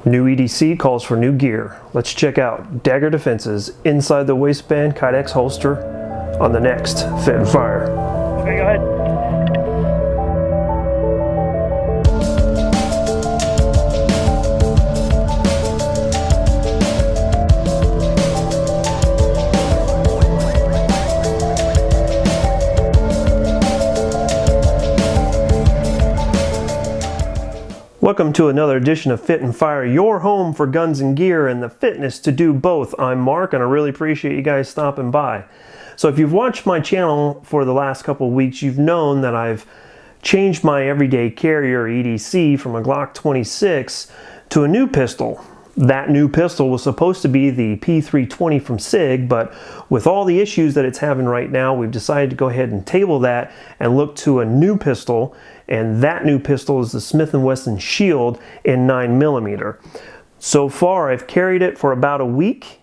New EDC calls for new gear. Let's check out Dagger Defense's inside the waistband Kydex holster on the next Fit and Fire. Okay, go ahead. Welcome to another edition of Fit and Fire, your home for guns and gear and the fitness to do both. I'm Mark and I really appreciate you guys stopping by. So if you've watched my channel for the last couple of weeks, you've known that I've changed my everyday carrier EDC from a Glock 26 to a new pistol. That new pistol was supposed to be the P320 from SIG, but with all the issues that it's having right now, we've decided to go ahead and table that and look to a new pistol, and that new pistol is the Smith & Wesson Shield in 9mm. So far, I've carried it for about a week,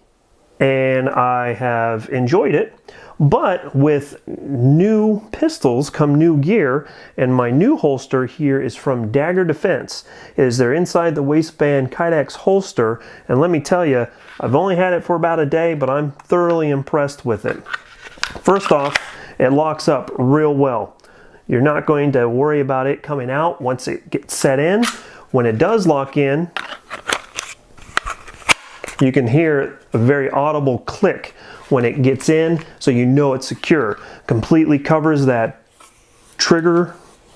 and I have enjoyed it. But with new pistols come new gear, and my new holster here is from Dagger Defense. It is their inside the waistband Kydex holster, and let me tell you, I've only had it for about a day, but I'm thoroughly impressed with it. First off, it locks up real well. You're not going to worry about it coming out once it gets set in. When it does lock in, you can hear a very audible click when it gets in, so you know it's secure. Completely covers that trigger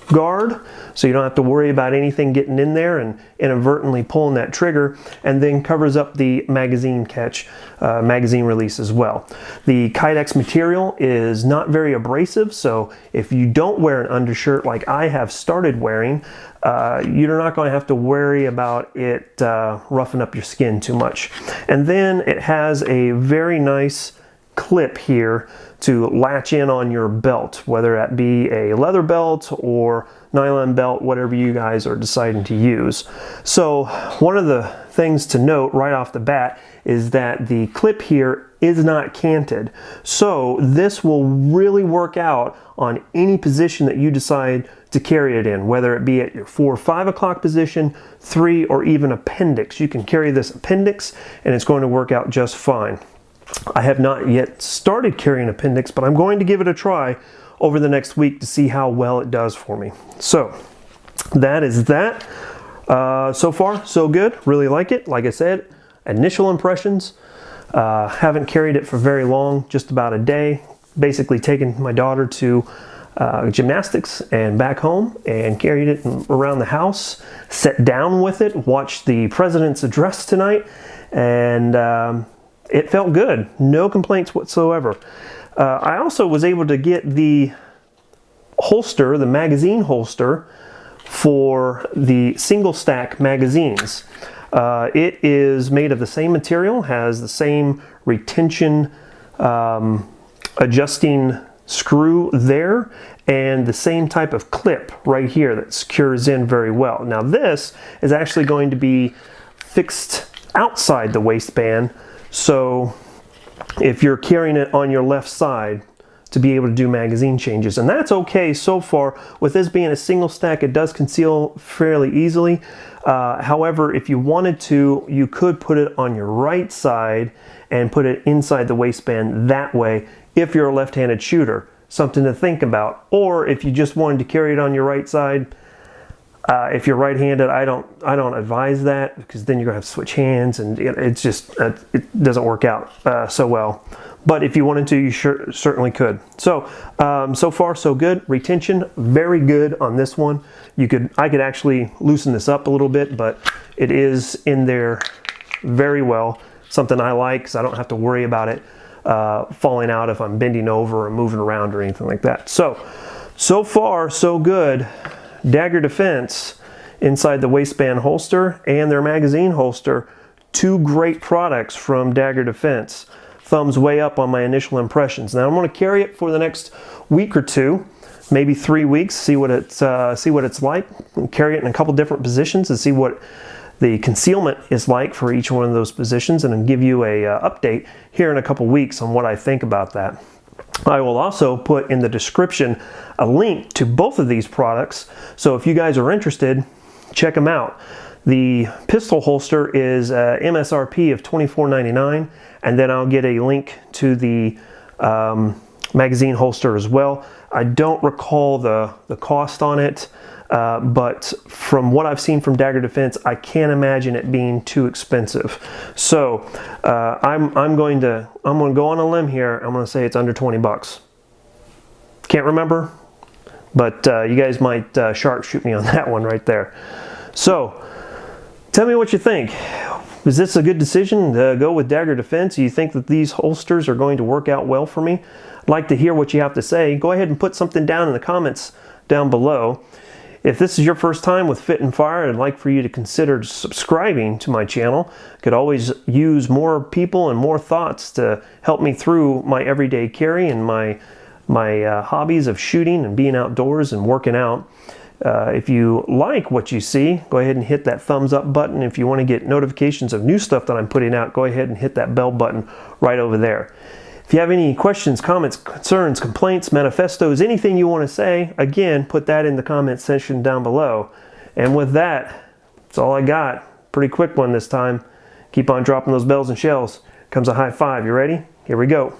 guard, so you don't have to worry about anything getting in there and inadvertently pulling that trigger, and then covers up the magazine catch, magazine release as well. The Kydex material is not very abrasive, so if you don't wear an undershirt like I have started wearing, you're not going to have to worry about it roughing up your skin too much. And then it has a very nice clip here to latch in on your belt, whether that be a leather belt or nylon belt, whatever you guys are deciding to use. So one of the things to note right off the bat is that the clip here is not canted. So this will really work out on any position that you decide to carry it in, whether it be at your 4 or 5 o'clock position, 3, or even appendix. You can carry this appendix and it's going to work out just fine. I have not yet started carrying appendix, but I'm going to give it a try over the next week to see how well it does for me. So that is that. So far, so good. Really like it. Like I said, initial impressions. Haven't carried it for very long, just about a day. Basically taken my daughter to gymnastics and back home and carried it around the house, sat down with it, watched the president's address tonight, and it felt good. No complaints whatsoever. I also was able to get the holster, the magazine holster, for the single stack magazines. It is made of the same material, has the same retention adjusting screw there, and the same type of clip right here that secures in very well. Now this is actually going to be fixed outside the waistband, so if you're carrying it on your left side, to be able to do magazine changes. And that's okay so far. With this being a single stack, it does conceal fairly easily. However, if you wanted to, you could put it on your right side and put it inside the waistband that way if you're a left-handed shooter. Something to think about. Or if you just wanted to carry it on your right side, if you're right-handed, I don't advise that, because then you're gonna have to switch hands, and it's just it doesn't work out so well. But if you wanted to, you certainly could. So so far so good. Retention very good on this one. I could actually loosen this up a little bit, but it is in there very well. Something I like, because I don't have to worry about it falling out if I'm bending over or moving around or anything like that. So far so good. Dagger Defense inside the waistband holster and their magazine holster. Two great products from Dagger Defense. Thumbs way up on my initial impressions. Now I'm going to carry it for the next week or two, maybe 3 weeks, see what it's like, and carry it in a couple different positions and see what the concealment is like for each one of those positions, and then give you a update here in a couple weeks on what I think about that. I will also put in the description a link to both of these products, so if you guys are interested, check them out. The pistol holster is MSRP of $24.99, and then I'll get a link to the magazine holster as well. I don't recall the cost on it, but from what I've seen from Dagger Defense, I can't imagine it being too expensive. So I'm going to go on a limb here. I'm going to say it's under 20 bucks. Can't remember, but you guys might shark shoot me on that one right there. So tell me what you think. Is this a good decision to go with Dagger Defense? Do you think that these holsters are going to work out well for me? I'd like to hear what you have to say. Go ahead and put something down in the comments down below. If this is your first time with Fit and Fire, I'd like for you to consider subscribing to my channel. Could always use more people and more thoughts to help me through my everyday carry and my hobbies of shooting and being outdoors and working out. If you like what you see, go ahead and hit that thumbs up button. If you want to get notifications of new stuff that I'm putting out, go ahead and hit that bell button right over there. If you have any questions, comments, concerns, complaints, manifestos, anything you want to say, again, put that in the comment section down below. And with that, that's all I got. Pretty quick one this time. Keep on dropping those bells and shells. Comes a high five. You ready? Here we go.